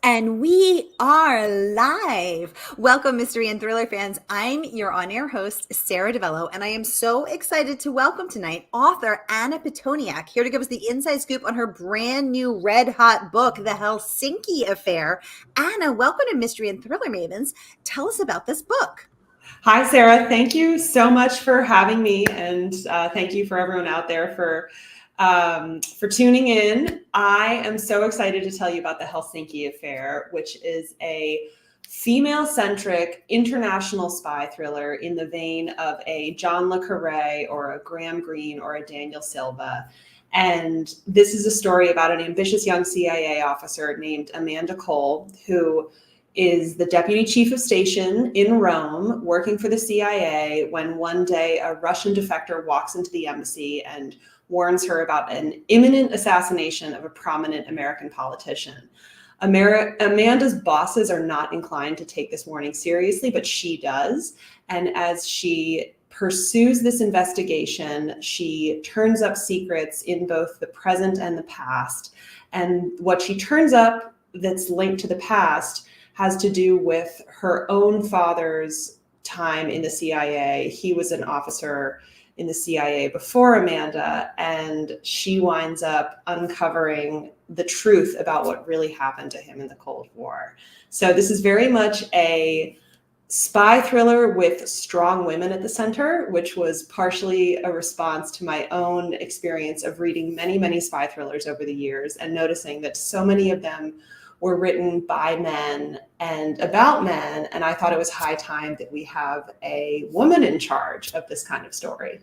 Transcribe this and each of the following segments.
And we are live. Welcome, mystery and thriller fans. I'm your on-air host, Sara DiVello, and I am so excited to welcome tonight author Anna Pitoniak, here to give us the inside scoop on her brand new red-hot book, The Helsinki Affair. Anna, welcome to Mystery and Thriller Mavens. Tell us about this book. Hi, Sarah. Thank you so much for having me, and thank you for everyone out there for tuning in. I am so excited to tell you about the Helsinki Affair, which is a female-centric international spy thriller in the vein of a John le Carré or a Graham Greene or a Daniel Silva. And this is a story about an ambitious young CIA officer named Amanda Cole, who is the deputy chief of station in Rome working for the CIA when one day a Russian defector walks into the embassy and warns her about an imminent assassination of a prominent American politician. Amanda's bosses are not inclined to take this warning seriously, but she does. And as she pursues this investigation, she turns up secrets in both the present and the past. And what she turns up that's linked to the past has to do with her own father's time in the CIA. He was an officer in the CIA before Amanda, and she winds up uncovering the truth about what really happened to him in the Cold War. So this is very much a spy thriller with strong women at the center, which was partially a response to my own experience of reading many, many spy thrillers over the years and noticing that so many of them were written by men and about men. And I thought it was high time that we have a woman in charge of this kind of story.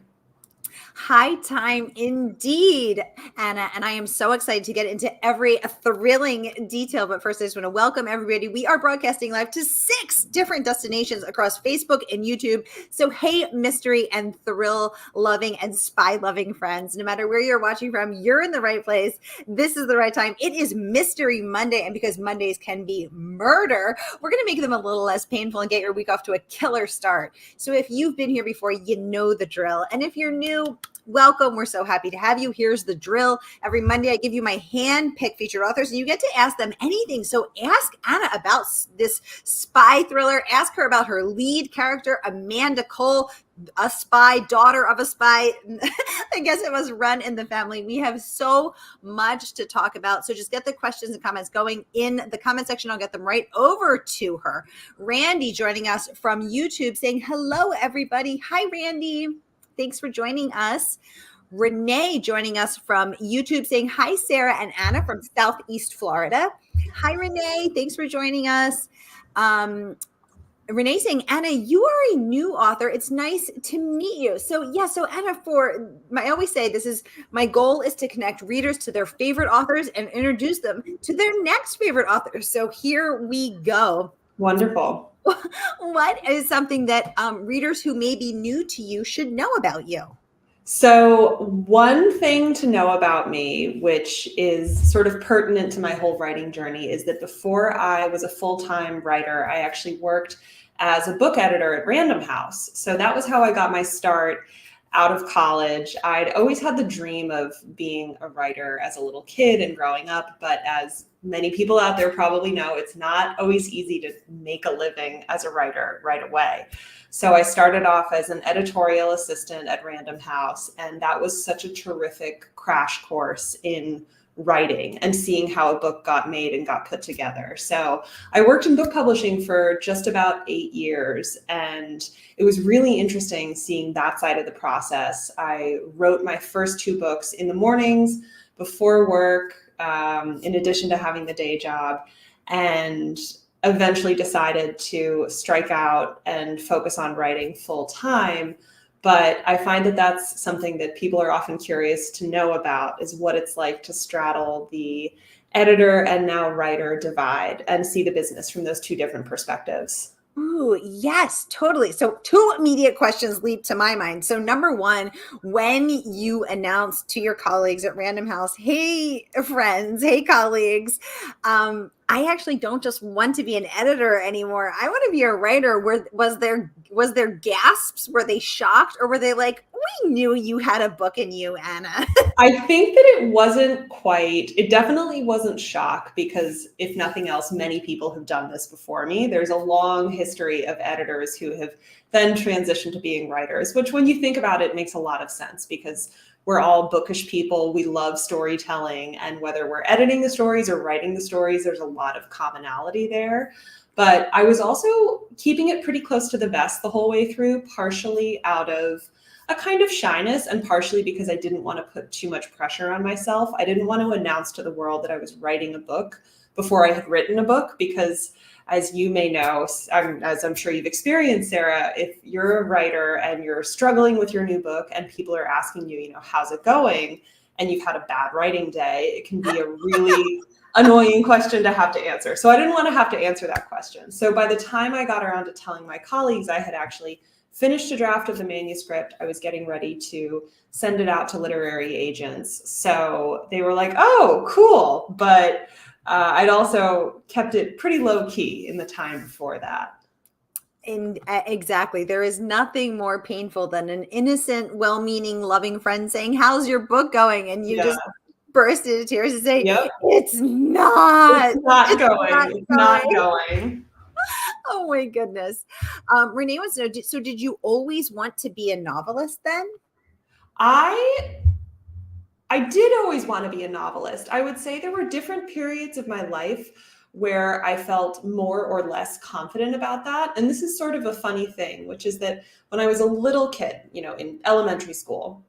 High time indeed, Anna, and I am so excited to get into every thrilling detail. But first, I just want to welcome everybody. We are broadcasting live to 6 different destinations across Facebook and YouTube. So, hey, mystery and thrill loving and spy loving friends, no matter where you're watching from, you're in the right place. This is the right time. It is Mystery Monday, and because Mondays can be murder, we're going to make them a little less painful and get your week off to a killer start. So, if you've been here before, you know the drill. And if you're new, welcome. We're so happy to have you. Here's the drill. Every Monday, I give you my hand-picked featured authors, and you get to ask them anything. So ask Anna about this spy thriller. Ask her about her lead character, Amanda Cole, a spy, daughter of a spy. I guess it was run in the family. We have so much to talk about. So just get the questions and comments going in the comment section. I'll get them right over to her. Randy joining us from YouTube saying, hello, everybody. Hi, Randy. Thanks for joining us. Renee joining us from YouTube saying, hi, Sarah and Anna from Southeast Florida. Hi, Renee. Thanks for joining us. Renee saying, Anna, you are a new author. It's nice to meet you. So Anna, I always say my goal is to connect readers to their favorite authors and introduce them to their next favorite authors. So here we go. Wonderful. What is something that readers who may be new to you should know about you? So one thing to know about me, which is sort of pertinent to my whole writing journey, is that before I was a full-time writer, I actually worked as a book editor at Random House. So that was how I got my start out of college. I'd always had the dream of being a writer as a little kid and growing up, but as many people out there probably know, it's not always easy to make a living as a writer right away. So I started off as an editorial assistant at Random House, and that was such a terrific crash course in writing and seeing how a book got made and got put together. So I worked in book publishing for just about 8 years, and it was really interesting seeing that side of the process. I wrote my first 2 books in the mornings before work, in addition to having the day job, and eventually decided to strike out and focus on writing full time. But I find that that's something that people are often curious to know about, is what it's like to straddle the editor and now writer divide and see the business from those 2 different perspectives. Ooh, yes, totally. So 2 immediate questions leap to my mind. So number 1, when you announced to your colleagues at Random House, hey, friends, hey, colleagues, I actually don't just want to be an editor anymore. I want to be a writer. Was there gasps? Were they shocked, or were they like, we knew you had a book in you, Anna? I think that it definitely wasn't shock, because if nothing else, many people have done this before me. There's a long history of editors who have then transitioned to being writers, which when you think about it, makes a lot of sense, because we're all bookish people. We love storytelling. And whether we're editing the stories or writing the stories, there's a lot of commonality there. But I was also keeping it pretty close to the vest the whole way through, partially out of a kind of shyness and partially because I didn't want to put too much pressure on myself. I didn't want to announce to the world that I was writing a book before I had written a book, because as you may know, as I'm sure you've experienced, Sarah, if you're a writer and you're struggling with your new book and people are asking you, how's it going? And you've had a bad writing day, it can be a really annoying question to have to answer. So I didn't want to have to answer that question. So by the time I got around to telling my colleagues, I had actually finished a draft of the manuscript. I was getting ready to send it out to literary agents. So they were like, oh, cool. But I'd also kept it pretty low key in the time before that. And exactly. There is nothing more painful than an innocent, well-meaning, loving friend saying, how's your book going? And you just burst into tears and say, it's not. It's not going. Oh my goodness. Renee wants to know, so did you always want to be a novelist then? I did always want to be a novelist. I would say there were different periods of my life where I felt more or less confident about that. And this is sort of a funny thing, which is that when I was a little kid, in elementary school,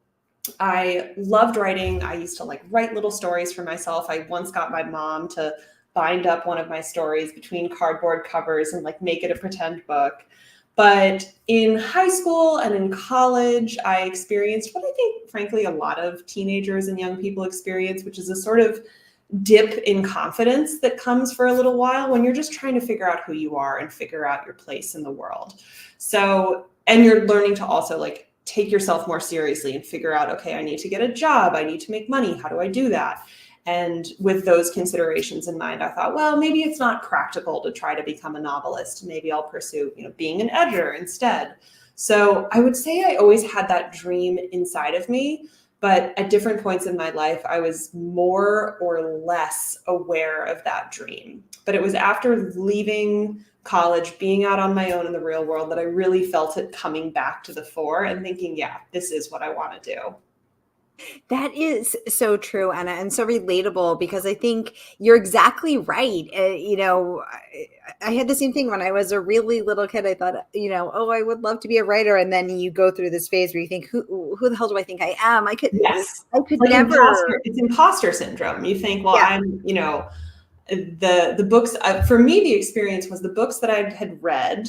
I loved writing. I used to write little stories for myself. I once got my mom to bind up one of my stories between cardboard covers and make it a pretend book. But in high school and in college, I experienced what I think, frankly, a lot of teenagers and young people experience, which is a sort of dip in confidence that comes for a little while when you're just trying to figure out who you are and figure out your place in the world. So, and you're learning to also take yourself more seriously and figure out, okay, I need to get a job. I need to make money. How do I do that? And with those considerations in mind, I thought, well, maybe it's not practical to try to become a novelist. Maybe I'll pursue, being an editor instead. So I would say I always had that dream inside of me, but at different points in my life, I was more or less aware of that dream. But it was after leaving college, being out on my own in the real world, that I really felt it coming back to the fore and thinking, yeah, this is what I want to do. That is so true, Anna, and so relatable, because I think you're exactly right. I had the same thing when I was a really little kid. I thought, oh, I would love to be a writer. And then you go through this phase where you think, who the hell do I think I am? I could never. It's imposter syndrome. You think, well, yeah. I'm, the books, for me, the experience was the books that I had read,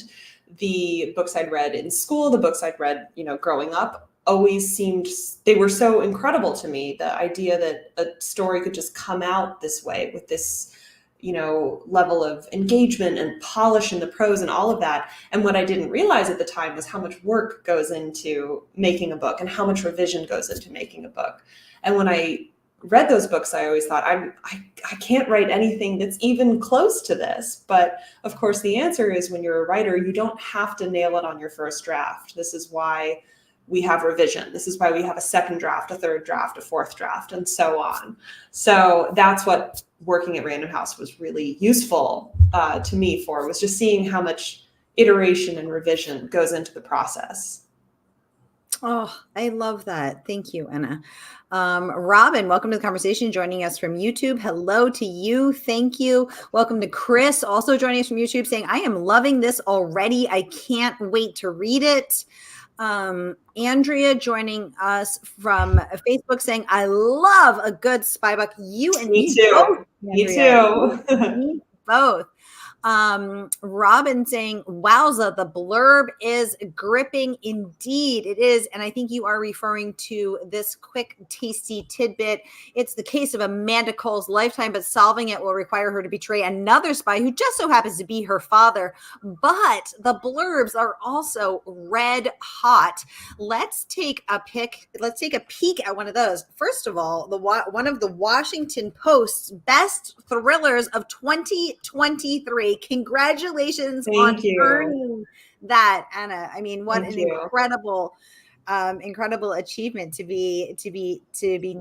the books I'd read in school, the books I'd read, growing up, always seemed, they were so incredible to me. The idea that a story could just come out this way with this, level of engagement and polish in the prose and all of that. And what I didn't realize at the time was how much work goes into making a book and how much revision goes into making a book. And when I read those books, I always thought, I can't write anything that's even close to this. But of course, the answer is, when you're a writer, you don't have to nail it on your first draft. This is why we have revision. This is why we have a second draft, a third draft, a fourth draft, and so on. So that's what working at Random House was really useful to me for, was just seeing how much iteration and revision goes into the process. Oh, I love that. Thank you, Anna. Robin, welcome to the conversation, joining us from YouTube. Hello to you. Thank you. Welcome to Chris, also joining us from YouTube, saying, I am loving this already. I can't wait to read it. Andrea joining us from Facebook, saying, I love a good spy book. You and me too. Both, me too. Me both. Robin saying, wowza, the blurb is gripping indeed. It is. And I think you are referring to this quick, tasty tidbit. It's the case of Amanda Cole's lifetime, but solving it will require her to betray another spy who just so happens to be her father. But the blurbs are also red hot. Let's take a peek at one of those. First of all, one of the Washington Post's best thrillers of 2023. Congratulations on earning that, Anna. I mean, what incredible achievement to be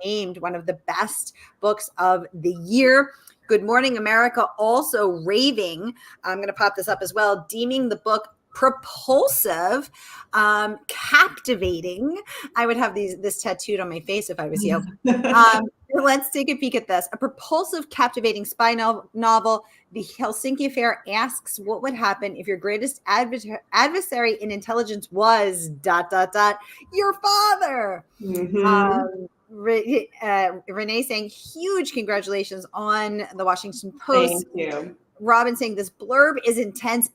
named one of the best books of the year. Good Morning America also raving. I'm going to pop this up as well, deeming the book propulsive, captivating. I would have this tattooed on my face if I was you. Let's take a peek at this. A propulsive, captivating spy novel. The Helsinki Affair asks what would happen if your greatest adversary in intelligence was ... your father. Renee saying huge congratulations on the Washington Post. Thank you. Robin saying this blurb is intense,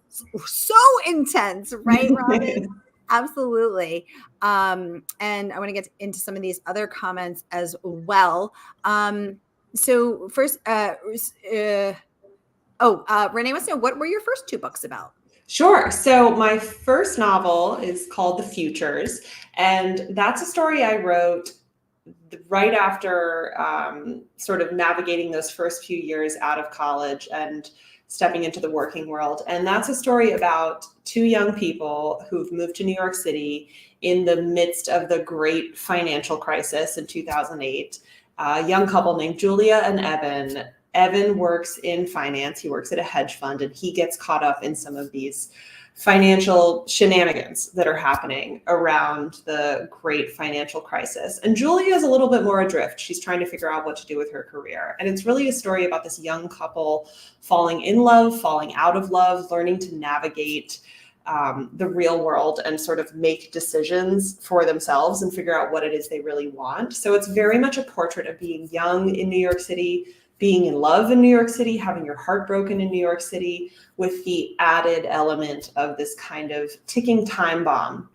so intense, right, Robin? Absolutely. And I want to get into some of these other comments as well. So first, Renee wants to know, what were your first two books about? Sure. So my first novel is called The Futures, and that's a story I wrote right after sort of navigating those first few years out of college and stepping into the working world. And that's a story about two young people who've moved to New York City in the midst of the great financial crisis in 2008. A young couple named Julia and Evan. Evan works in finance. He works at a hedge fund, and he gets caught up in some of these financial shenanigans that are happening around the great financial crisis. And Julia is a little bit more adrift. She's trying to figure out what to do with her career. And it's really a story about this young couple falling in love, falling out of love, learning to navigate the real world and sort of make decisions for themselves and figure out what it is they really want. So it's very much a portrait of being young in New York City, being in love in New York City, having your heart broken in New York City, with the added element of this kind of ticking time bomb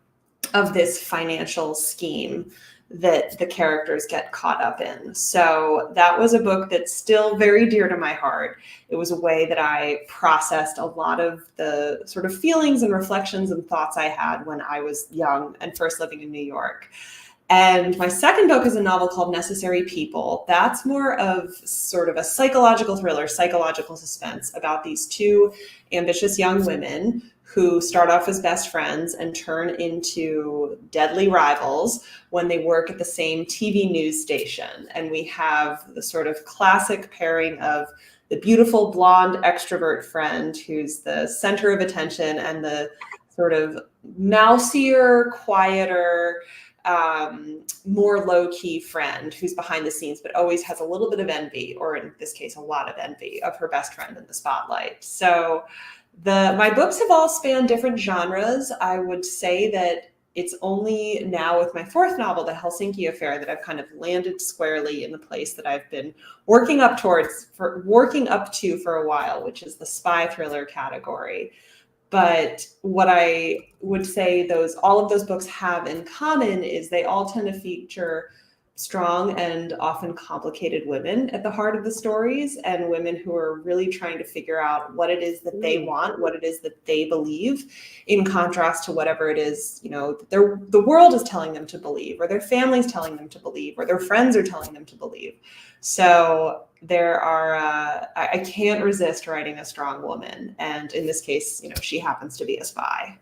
of this financial scheme that the characters get caught up in. So that was a book that's still very dear to my heart. It was a way that I processed a lot of the sort of feelings and reflections and thoughts I had when I was young and first living in New York. And my second book is a novel called Necessary People. That's more of sort of a psychological thriller, psychological suspense about these two ambitious young women who start off as best friends and turn into deadly rivals when they work at the same TV news station. And we have the sort of classic pairing of the beautiful blonde extrovert friend who's the center of attention and the sort of mousier, quieter, more low-key friend who's behind the scenes, but always has a little bit of envy, or in this case, a lot of envy of her best friend in the spotlight. So my books have all spanned different genres. I would say that it's only now with my fourth novel, The Helsinki Affair, that I've kind of landed squarely in the place that I've been working up to for a while, which is the spy thriller category. But what I would say all of those books have in common is they all tend to feature strong and often complicated women at the heart of the stories, and women who are really trying to figure out what it is that they want, what it is that they believe, in contrast to whatever it is, the world is telling them to believe, or their family's telling them to believe, or their friends are telling them to believe. So there are, I can't resist writing a strong woman. And in this case, she happens to be a spy.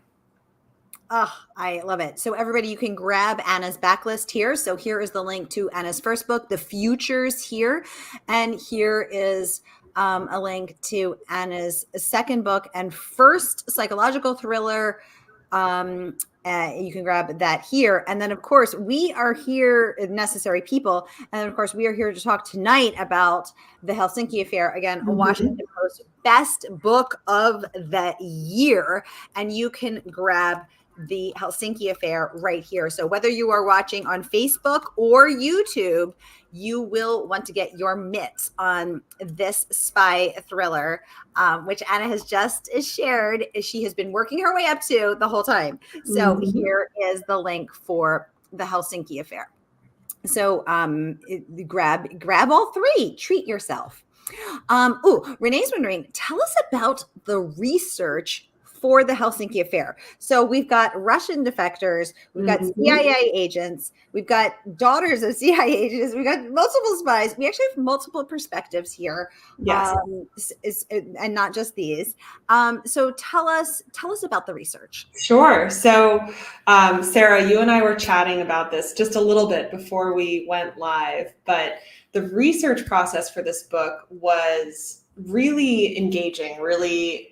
Oh, I love it. So everybody, you can grab Anna's backlist here. So here is the link to Anna's first book, The Futures, here. And here is a link to Anna's second book and first psychological thriller. You can grab that here. And then, of course, we are here at Necessary People. And then, of course, we are here to talk tonight about The Helsinki Affair. Again, a Washington Post best book of the year. And you can grab the Helsinki affair right here. So whether you are watching on Facebook or YouTube, you will want to get your mitts on this spy thriller, which Anna has just shared. She has been working her way up to the whole time. So here is the link for the Helsinki affair. So grab all three, treat yourself. Renee's wondering, tell us about the research for the Helsinki affair. So we've got Russian defectors, we've got CIA agents, we've got daughters of CIA agents, we've got multiple spies. We actually have multiple perspectives here, Yes, and not just these. So tell us about the research. sure. So, Sarah, you and I were chatting about this just a little bit before we went live, but the research process for this book was really engaging. Really,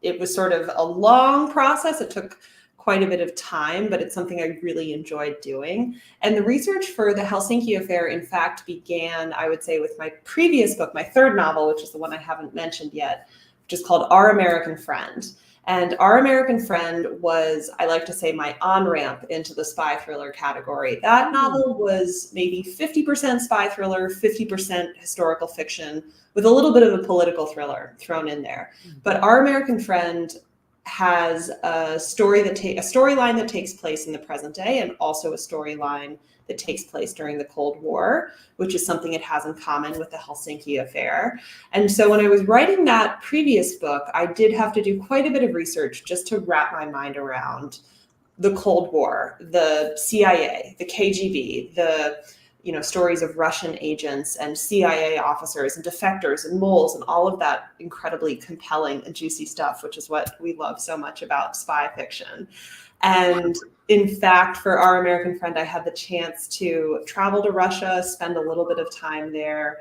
it was sort of a long process. It took quite a bit of time, but it's something I really enjoyed doing. And the research for the Helsinki affair, in fact, began, I would say, with my previous book, my third novel, which is the one I haven't mentioned yet, which is called Our American Friend. And Our American Friend was, I like to say, my on-ramp into the spy thriller category. That novel was maybe 50% spy thriller, 50% historical fiction, with a little bit of a political thriller thrown in there. But Our American Friend has a storyline that takes place in the present day, and also a storyline that takes place during the Cold War, which is something it has in common with the Helsinki affair. And so when I was writing that previous book, I did have to do quite a bit of research just to wrap my mind around the Cold War, the CIA, the KGB, the stories of Russian agents and CIA officers and defectors and moles and all of that incredibly compelling and juicy stuff, which is what we love so much about spy fiction. And in fact, for Our American Friend, I had the chance to travel to Russia, spend a little bit of time there,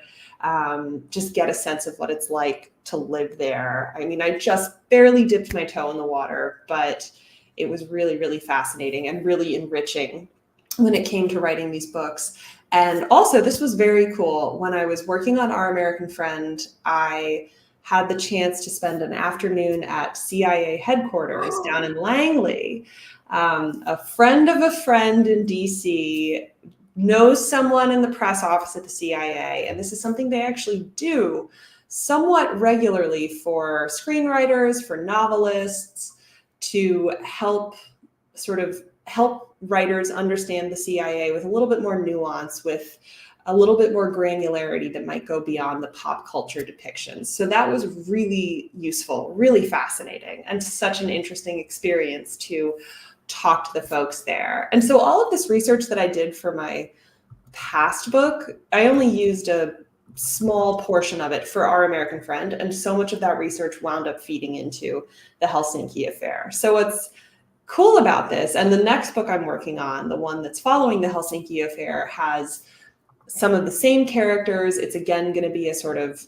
just get a sense of what it's like to live there. I mean, I just barely dipped my toe in the water, but it was really, really fascinating and really enriching when it came to writing these books. And also, this was very cool. When I was working on Our American Friend, I had the chance to spend an afternoon at CIA headquarters down in Langley. A friend of a friend in DC knows someone in the press office at the CIA, and this is something they actually do somewhat regularly for screenwriters, for novelists, to help writers understand the CIA with a little bit more nuance, with a little bit more granularity that might go beyond the pop culture depictions. So that was really useful, really fascinating, and such an interesting experience to talk to the folks there. And so all of this research that I did for my past book, I only used a small portion of it for Our American Friend, and so much of that research wound up feeding into the Helsinki affair. So what's cool about this, and the next book I'm working on, the one that's following the Helsinki affair, has some of the same characters. It's again going to be a sort of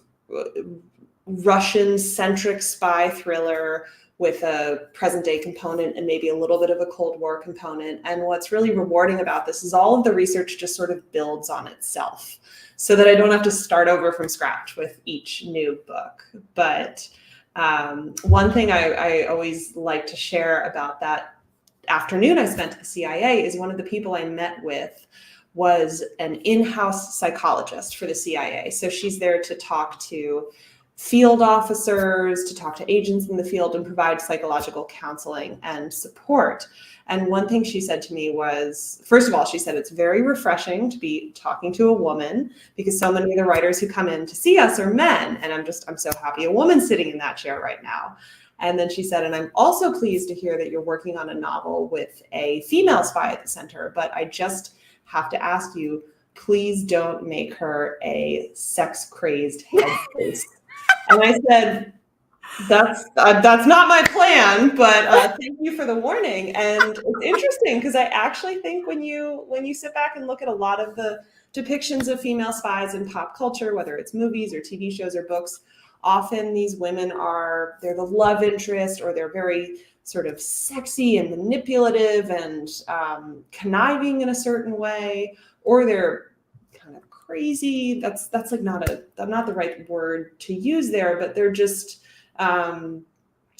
Russian-centric spy thriller with a present-day component and maybe a little bit of a Cold War component. And what's really rewarding about this is all of the research just sort of builds on itself, so that I don't have to start over from scratch with each new book. But one thing I always like to share about that afternoon I spent at the CIA is one of the people I met with was an in-house psychologist for the CIA. So she's there to talk to field officers, to talk to agents in the field, and provide psychological counseling and support. And one thing she said to me was, first of all, she said it's very refreshing to be talking to a woman, because so many of the writers who come in to see us are men. And I'm so happy a woman's sitting in that chair right now. And then she said, and I'm also pleased to hear that you're working on a novel with a female spy at the center, but I just have to ask you, please don't make her a sex-crazed headcase. And I said, that's not my plan, but thank you for the warning. And it's interesting because I actually think when you sit back and look at a lot of the depictions of female spies in pop culture, whether it's movies or TV shows or books, often they're the love interest, or they're very sort of sexy and manipulative and conniving in a certain way, or they're kind of crazy. That's like not the right word to use there, but they're just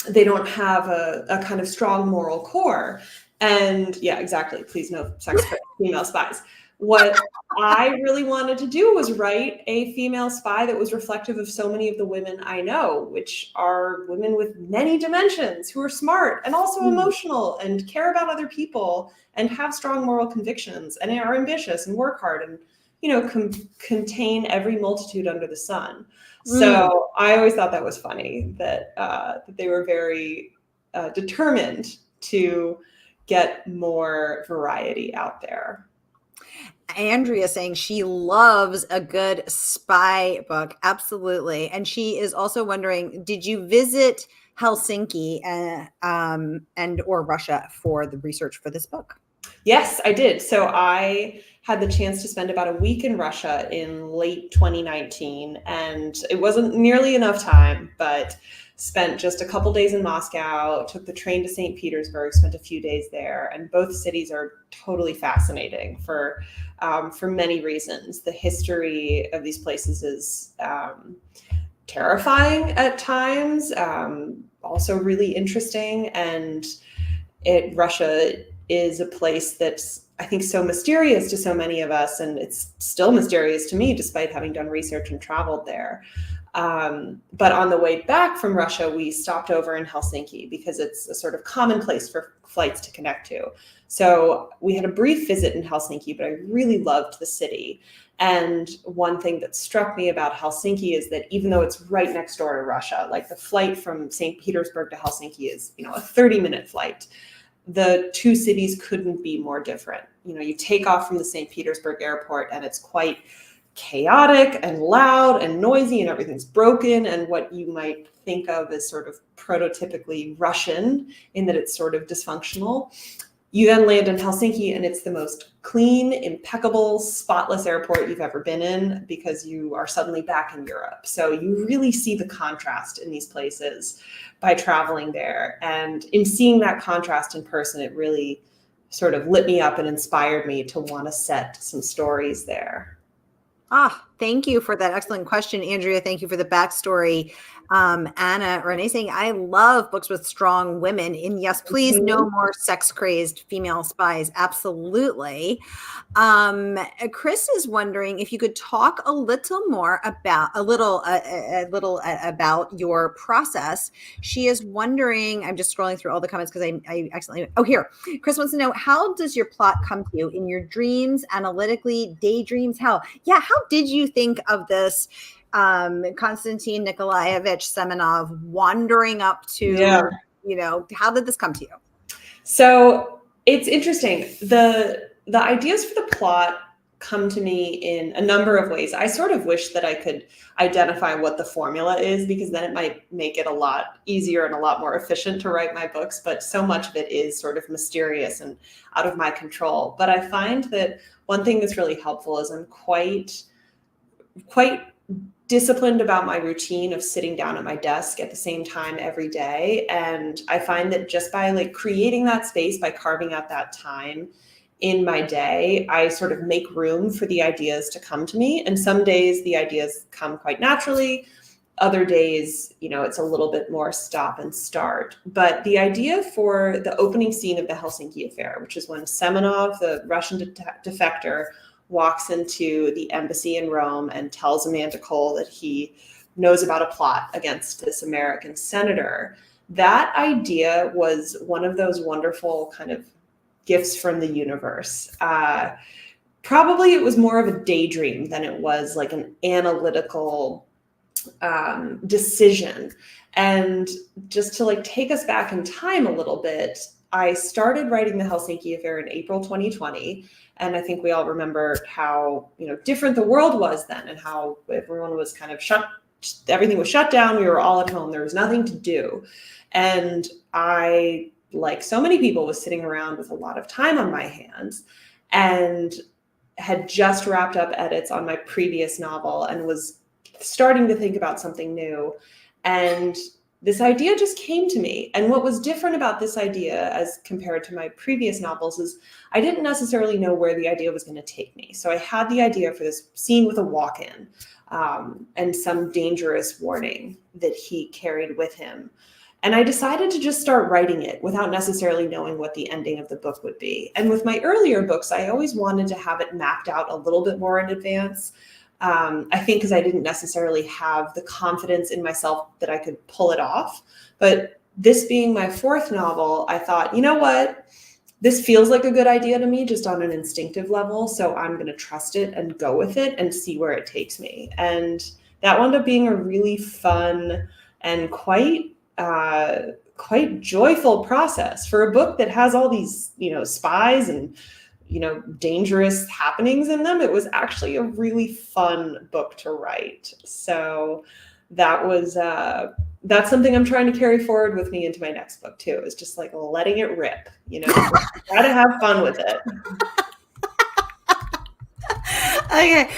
they don't have a kind of strong moral core. And yeah, exactly. Please no sex female spies. What I really wanted to do was write a female spy that was reflective of so many of the women I know, which are women with many dimensions, who are smart and also emotional and care about other people and have strong moral convictions and are ambitious and work hard and, you know, contain every multitude under the sun. So I always thought that was funny, that that they were very determined to get more variety out there. Andrea saying she loves a good spy book. Absolutely. And she is also wondering, did you visit Helsinki and or Russia for the research for this book? Yes, I did. So I had the chance to spend about a week in Russia in late 2019, and it wasn't nearly enough time, but spent just a couple days in Moscow, took the train to St. Petersburg, spent a few days there, and both cities are totally fascinating for many reasons. The history of these places is terrifying at times, also really interesting, and Russia is a place that's, I think, so mysterious to so many of us, and it's still mysterious to me despite having done research and traveled there. But on the way back from Russia, we stopped over in Helsinki because it's a sort of common place for flights to connect to. So we had a brief visit in Helsinki, but I really loved the city. And one thing that struck me about Helsinki is that even though it's right next door to Russia, like the flight from St. Petersburg to Helsinki is, you know, a 30-minute flight. The two cities couldn't be more different. You know, you take off from the St. Petersburg airport and it's quite chaotic and loud and noisy and everything's broken, and what you might think of as sort of prototypically Russian in that it's sort of dysfunctional. You then land in Helsinki and it's the most clean, impeccable, spotless airport you've ever been in, because you are suddenly back in Europe. So you really see the contrast in these places by traveling there. And in seeing that contrast in person, it really sort of lit me up and inspired me to want to set some stories there. Thank you for that excellent question, Andrea. Thank you for the backstory. Anna Renee saying, I love books with strong women. And yes, please, no more sex-crazed female spies. Absolutely. Chris is wondering if you could talk a little more about about your process. She is wondering, I'm just scrolling through all the comments because I accidentally, here. Chris wants to know, how does your plot come to you? In your dreams, analytically, daydreams? How did you think of this Konstantin Nikolaevich Semenov wandering up to, you know, how did this come to you? So it's interesting. The ideas for the plot come to me in a number of ways. I sort of wish that I could identify what the formula is, because then it might make it a lot easier and a lot more efficient to write my books. But so much of it is sort of mysterious and out of my control. But I find that one thing that's really helpful is I'm quite disciplined about my routine of sitting down at my desk at the same time every day. And I find that just by like creating that space, by carving out that time in my day, I sort of make room for the ideas to come to me. And some days the ideas come quite naturally. Other days, you know, it's a little bit more stop and start. But the idea for the opening scene of the Helsinki affair, which is when Semenov, the Russian defector, walks into the embassy in Rome and tells Amanda Cole that he knows about a plot against this American senator. That idea was one of those wonderful kind of gifts from the universe. Probably it was more of a daydream than it was like an analytical decision. And just to like take us back in time a little bit, I started writing the Helsinki affair in April 2020. And I think we all remember how, you know, different the world was then, and how everyone was kind of everything was shut down. We were all at home. There was nothing to do. And I, like so many people, was sitting around with a lot of time on my hands and had just wrapped up edits on my previous novel and was starting to think about something new. And this idea just came to me. And what was different about this idea as compared to my previous novels is I didn't necessarily know where the idea was going to take me. So I had the idea for this scene with a walk-in and some dangerous warning that he carried with him. And I decided to just start writing it without necessarily knowing what the ending of the book would be. And with my earlier books, I always wanted to have it mapped out a little bit more in advance. I think because I didn't necessarily have the confidence in myself that I could pull it off. But this being my fourth novel, I thought, you know what? This feels like a good idea to me just on an instinctive level. So I'm going to trust it and go with it and see where it takes me. And that wound up being a really fun and quite joyful process for a book that has all these, spies and, dangerous happenings in them. It was actually a really fun book to write. So that's something I'm trying to carry forward with me into my next book too, is just like letting it rip, gotta have fun with it. Okay.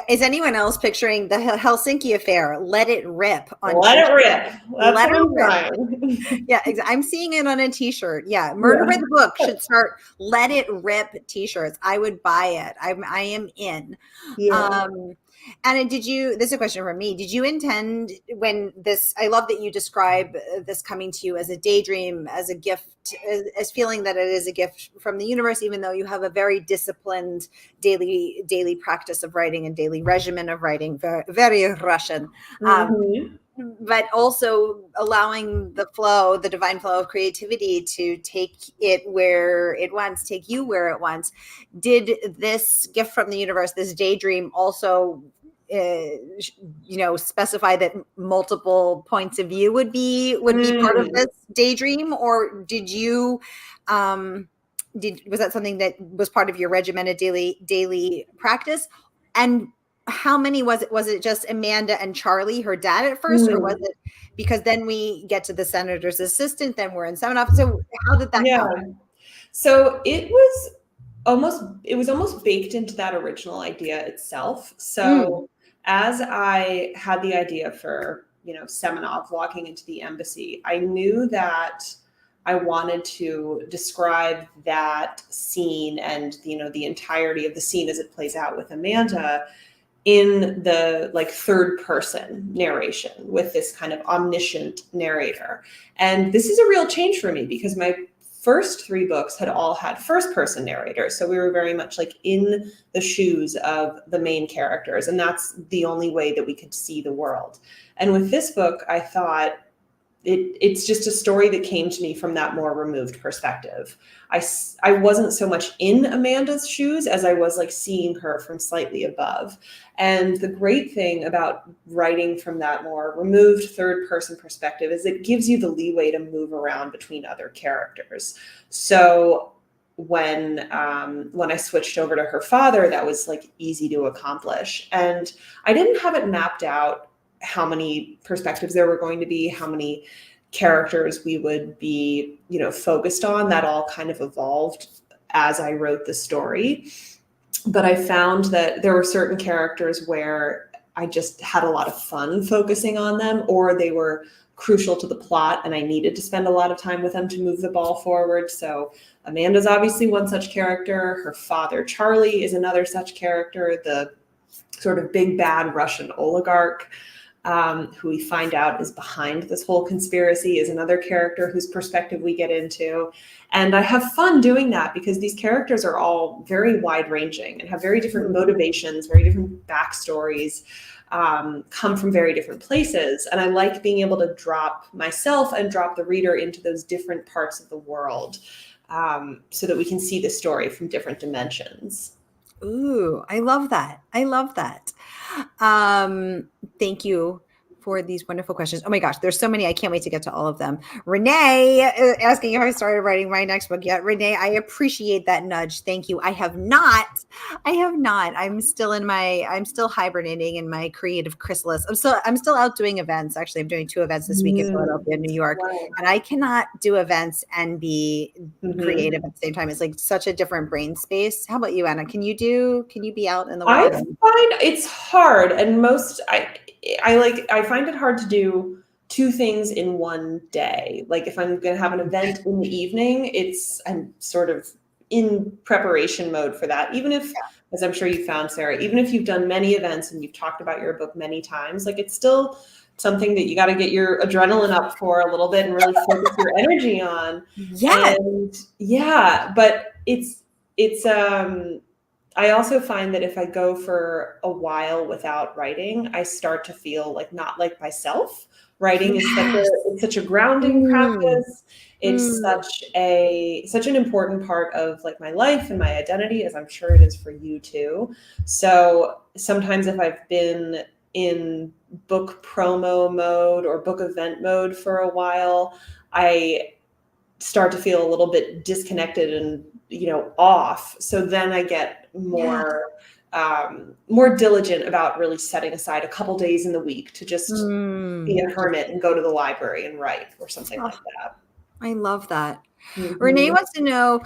Is anyone else picturing the Helsinki affair? Let it rip. Let it rip. That's what I'm trying. Yeah, I'm seeing it on a t-shirt. Yeah. Murder by the Book should start Let It Rip t-shirts. I would buy it. I am in. Yeah. Anna, this is a question for me. Did you intend I love that you describe this coming to you as a daydream, as a gift, as feeling that it is a gift from the universe, even though you have a very disciplined daily practice of writing and daily regimen of writing, very, very Russian. But also allowing the divine flow of creativity to take you where it wants. Did this gift from the universe, this daydream, also specify that multiple points of view would be part of this daydream, or did you was that something that was part of your regimented daily practice? And how many was it? Was it just Amanda and Charlie, her dad, at first, or was it, because then we get to the senator's assistant, then we're in Semenov? So how did that go? So it was almost baked into that original idea itself. So as I had the idea for, Semenov walking into the embassy, I knew that I wanted to describe that scene and, the entirety of the scene as it plays out with Amanda in the third person narration with this kind of omniscient narrator. And this is a real change for me because my first three books had all had first person narrators. So we were very much in the shoes of the main characters. And that's the only way that we could see the world. And with this book, I thought it's just a story that came to me from that more removed perspective. I wasn't so much in Amanda's shoes as I was seeing her from slightly above. And the great thing about writing from that more removed third person perspective is it gives you the leeway to move around between other characters. So when I switched over to her father, that was easy to accomplish. And I didn't have it mapped out how many perspectives there were going to be, how many characters we would be, focused on. That all kind of evolved as I wrote the story. But I found that there were certain characters where I just had a lot of fun focusing on them, or they were crucial to the plot and I needed to spend a lot of time with them to move the ball forward. So Amanda's obviously one such character. Her father, Charlie, is another such character, the sort of big bad Russian oligarch. Who we find out is behind this whole conspiracy, is another character whose perspective we get into. And I have fun doing that because these characters are all very wide-ranging and have very different motivations, very different backstories, come from very different places. And I like being able to drop myself and drop the reader into those different parts of the world so that we can see the story from different dimensions. Ooh, I love that. Thank you for these wonderful questions. Oh my gosh, there's so many. I can't wait to get to all of them. Renee asking if I started writing my next book yet. Renee, I appreciate that nudge. Thank you. I have not. I'm still hibernating in my creative chrysalis. I'm still out doing events. Actually, I'm doing 2 events this week in Philadelphia, New York. Wow. And I cannot do events and be creative at the same time. It's such a different brain space. How about you, Anna? Can you be out in the world? I find it's hard, and I find it hard to do 2 things in one day. If I'm going to have an event in the evening, I'm sort of in preparation mode for that. Even if as I'm sure you found, Sarah, even if you've done many events and you've talked about your book many times, like it's still something that you got to get your adrenaline up for a little bit and really focus your energy on. Yes. And yeah, but I also find that if I go for a while without writing, I start to feel like not like myself. Writing is Yes. it's such a grounding Mm. practice. It's such an important part of like my life and my identity, as I'm sure it is for you too. So sometimes if I've been in book promo mode or book event mode for a while, I start to feel a little bit disconnected and off. So then I get more diligent about really setting aside a couple days in the week to just be a hermit and go to the library and write or something like that. I love that. Mm-hmm. Renee wants to know,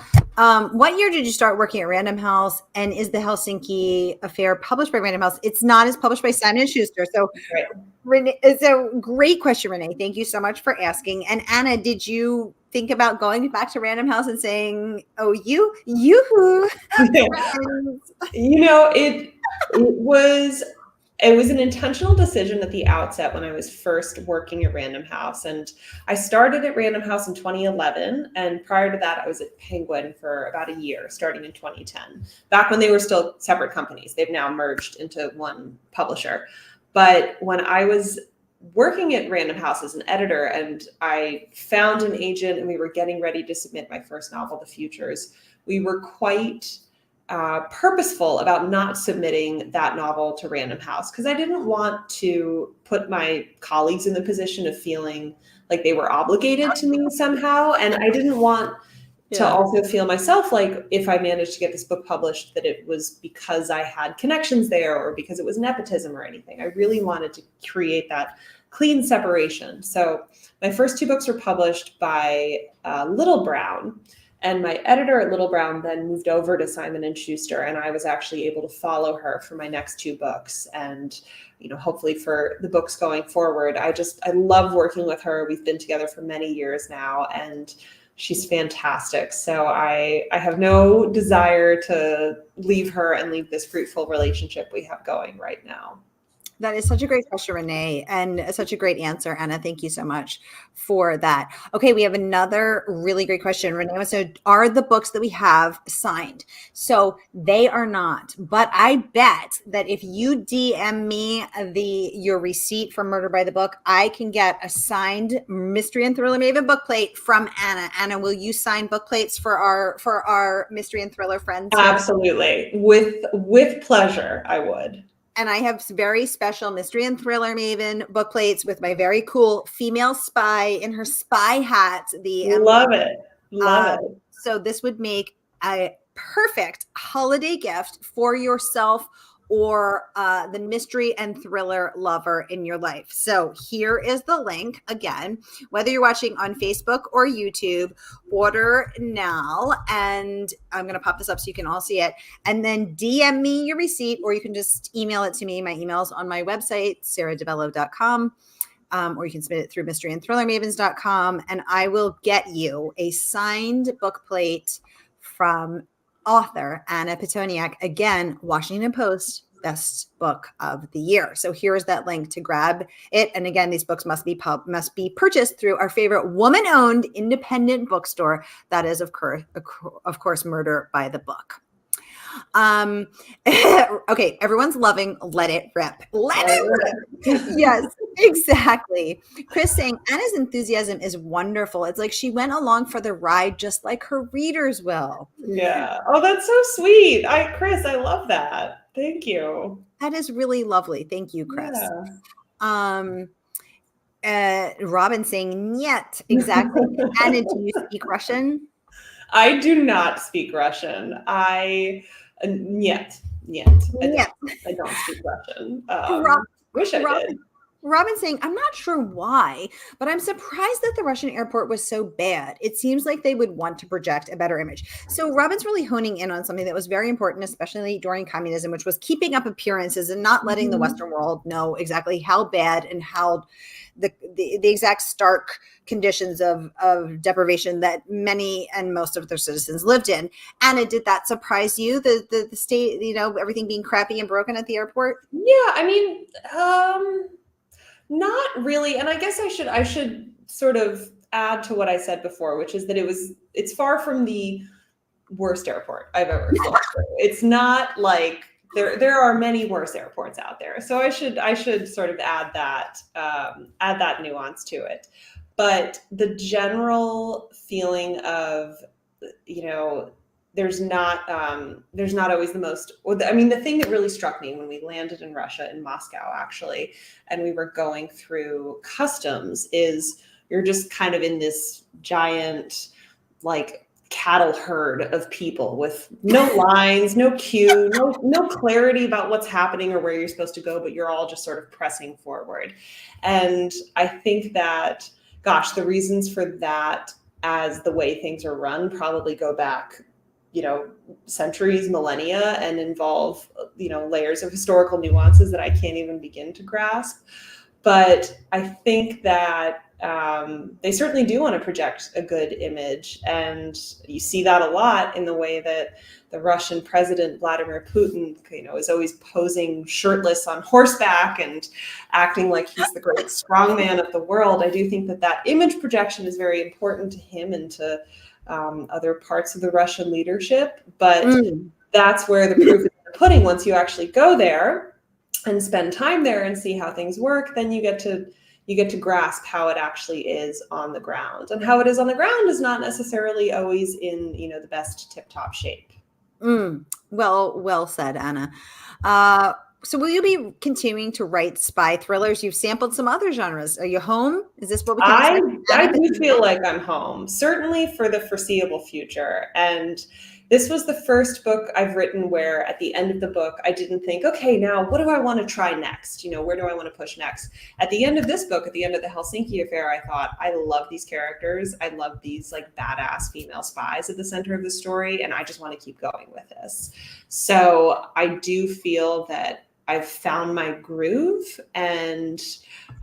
what year did you start working at Random House, and is the Helsinki Affair published by Random House? It's not. It's published by Simon & Schuster. So, Right. Renee, it's a great question, Renee. Thank you so much for asking. And Anna, did you think about going back to Random House and saying, "Oh, you, it was an intentional decision at the outset when I was first working at Random House. And I started at Random House in 2011. And prior to that, I was at Penguin for about a year, starting in 2010, back when they were still separate companies. They've now merged into one publisher. But when I was working at Random House as an editor and I found an agent and we were getting ready to submit my first novel, The Futures, we were quite purposeful about not submitting that novel to Random House because I didn't want to put my colleagues in the position of feeling like they were obligated to me somehow. And I didn't want to also feel myself like if I managed to get this book published, that it was because I had connections there or because it was nepotism or anything. I really wanted to create that clean separation. So my first two books were published by Little Brown. And my editor at Little Brown then moved over to Simon & Schuster, and I was actually able to follow her for my next two books. And, hopefully for the books going forward, I love working with her. We've been together for many years now, and she's fantastic. So I have no desire to leave her and leave this fruitful relationship we have going right now. That is such a great question, Renee, and such a great answer, Anna. Thank you so much for that. Okay, we have another really great question. Renee wants to know, are the books that we have signed? So they are not, but I bet that if you DM me your receipt for Murder by the Book, I can get a signed Mystery and Thriller Maven book plate from Anna. Anna, will you sign book plates for our Mystery and Thriller friends? Absolutely. With pleasure, I would. And I have very special Mystery and Thriller Maven book plates with my very cool female spy in her spy hat. Love it. So this would make a perfect holiday gift for yourself or the mystery and thriller lover in your life. So here is the link again, whether you're watching on Facebook or YouTube, order now. And I'm going to pop this up so you can all see it. And then DM me your receipt, or you can just email it to me. My email's on my website, saradivello.com. Or you can submit it through mysteryandthrillermavens.com, and I will get you a signed book plate from author Anna Pitoniak, again, Washington Post best book of the year. So here's that link to grab it. And again, these books must be purchased through our favorite woman-owned independent bookstore. That is, of course, Murder by the Book. Okay, everyone's loving Let It Rip. Let it rip. Yes, exactly. Chris saying Anna's enthusiasm is wonderful. It's like she went along for the ride just like her readers will. Yeah. Oh, that's so sweet. Chris, I love that. Thank you. That is really lovely. Thank you, Chris. Yeah. Robin saying niet. Exactly. Anna, do you speak Russian? I do not speak Russian. Niet. I don't speak Russian. Wish I did. Robin saying, I'm not sure why, but I'm surprised that the Russian airport was so bad. It seems like they would want to project a better image. So Robin's really honing in on something that was very important, especially during communism, which was keeping up appearances and not letting the Western world know exactly how bad and how the exact stark conditions of deprivation that many and most of their citizens lived in. Anna, did that surprise you, the state, everything being crappy and broken at the airport? Yeah, I mean, not really. And I guess I should sort of add to what I said before, which is that it's far from the worst airport I've ever flown through. It's not like there are many worse airports out there. So I should sort of add that nuance to it. But the general feeling of, there's not always the most, the thing that really struck me when we landed in Russia, in Moscow actually, and we were going through customs, is you're just kind of in this giant, like, cattle herd of people with no lines, no queue, no clarity about what's happening or where you're supposed to go, but you're all just sort of pressing forward. And I think that, gosh, the reasons for that, as the way things are run, probably go back, centuries, millennia, and involve, layers of historical nuances that I can't even begin to grasp. But I think that they certainly do want to project a good image. And you see that a lot in the way that the Russian president, Vladimir Putin, is always posing shirtless on horseback and acting like he's the great strongman of the world. I do think that image projection is very important to him and to other parts of the Russian leadership. But that's where the proof is in the pudding. Once you actually go there and spend time there and see how things work, then you get to grasp how it actually is on the ground. And how it is on the ground is not necessarily always in, the best tip-top shape. Well said, Anna. So will you be continuing to write spy thrillers? You've sampled some other genres. Are you home? Is this what we can I do feel like I'm home, certainly for the foreseeable future. And this was the first book I've written where at the end of the book, I didn't think, okay, now what do I want to try next? Where do I want to push next? At the end of this book, at the end of the Helsinki affair, I thought, I love these characters. I love these like badass female spies at the center of the story. And I just want to keep going with this. So I do feel that I've found my groove and,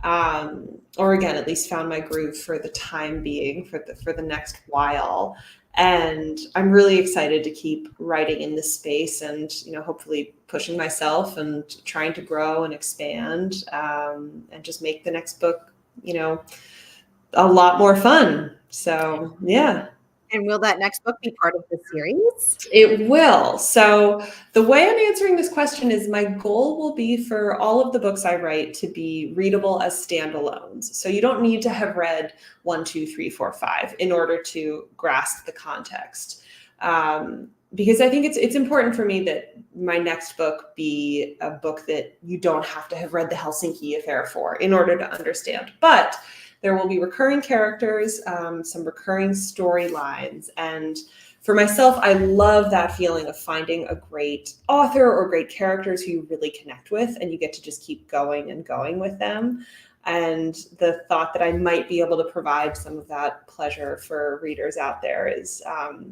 or again, at least found my groove for the time being, for the next while. And I'm really excited to keep writing in this space and, hopefully pushing myself and trying to grow and expand, and just make the next book, a lot more fun. So, yeah. And will that next book be part of the series? It will. So the way I'm answering this question is my goal will be for all of the books I write to be readable as standalones. So you don't need to have read 1, 2, 3, 4, 5 in order to grasp the context. Because I think it's important for me that my next book be a book that you don't have to have read the Helsinki affair for in order to understand. But there will be recurring characters, some recurring storylines. And for myself, I love that feeling of finding a great author or great characters who you really connect with, and you get to just keep going and going with them. And the thought that I might be able to provide some of that pleasure for readers out there is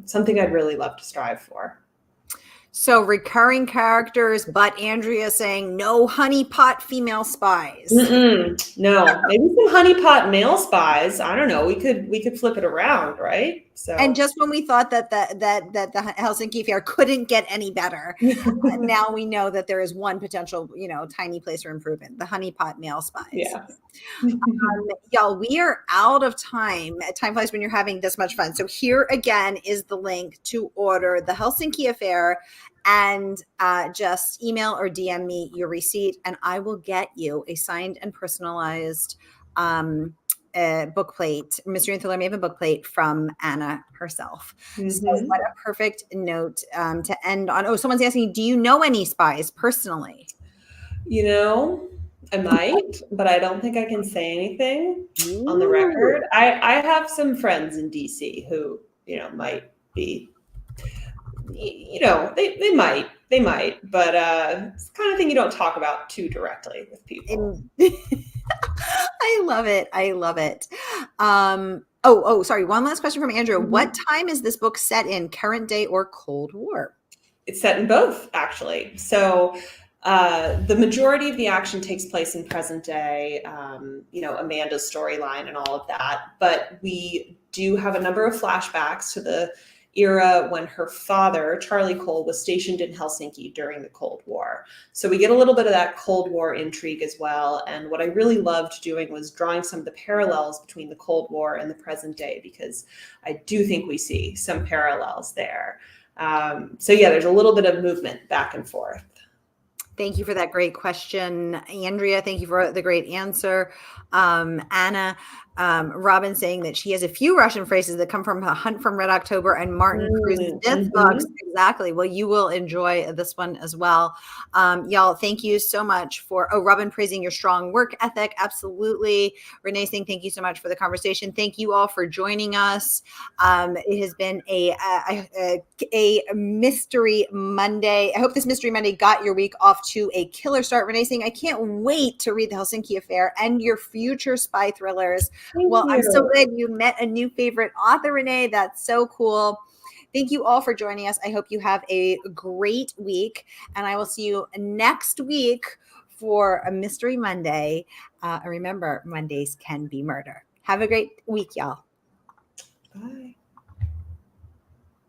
something I'd really love to strive for. So recurring characters, but Andrea saying no honeypot female spies. No, maybe some honeypot male spies. I don't know. We could flip it around, right? So, and just when we thought that the Helsinki affair couldn't get any better, now we know that there is one potential, tiny place for improvement: the honeypot male spies. Yeah. Y'all, we are out of time. Time flies when you're having this much fun. So here again is the link to order the Helsinki affair, and just email or DM me your receipt, and I will get you a signed and personalized book plate, Mystery and Thriller Maven book plate from Anna herself. So what a perfect note to end on. Oh, someone's asking, do you know any spies personally? I might, but I don't think I can say anything on the record. I have some friends in DC who, might be, they might, but it's the kind of thing you don't talk about too directly with people. I love it. I love it. Sorry. One last question from Andrew. Mhm. What time is this book set in? Current day or Cold War? It's set in both, actually. So the majority of the action takes place in present day, Amanda's storyline and all of that. But we do have a number of flashbacks to the era when her father, Charlie Cole, was stationed in Helsinki during the Cold War. So we get a little bit of that Cold War intrigue as well. And what I really loved doing was drawing some of the parallels between the Cold War and the present day, because I do think we see some parallels there. There's a little bit of movement back and forth. Thank you for that great question, Andrea. Thank you for the great answer. Anna, Robin saying that she has a few Russian phrases that come from A Hunt from Red October and Martin Cruz's Death books. Exactly. Well, you will enjoy this one as well. Y'all, thank you so much for, Robin praising your strong work ethic. Absolutely. Renee saying thank you so much for the conversation. Thank you all for joining us. It has been a Mystery Monday. I hope this Mystery Monday got your week off to a killer start. Renee saying, I can't wait to read The Helsinki Affair and your future spy thrillers. Thank you. I'm so glad you met a new favorite author, Renee. That's so cool. Thank you all for joining us. I hope you have a great week, and I will see you next week for a Mystery Monday. Remember, Mondays can be murder. Have a great week, y'all.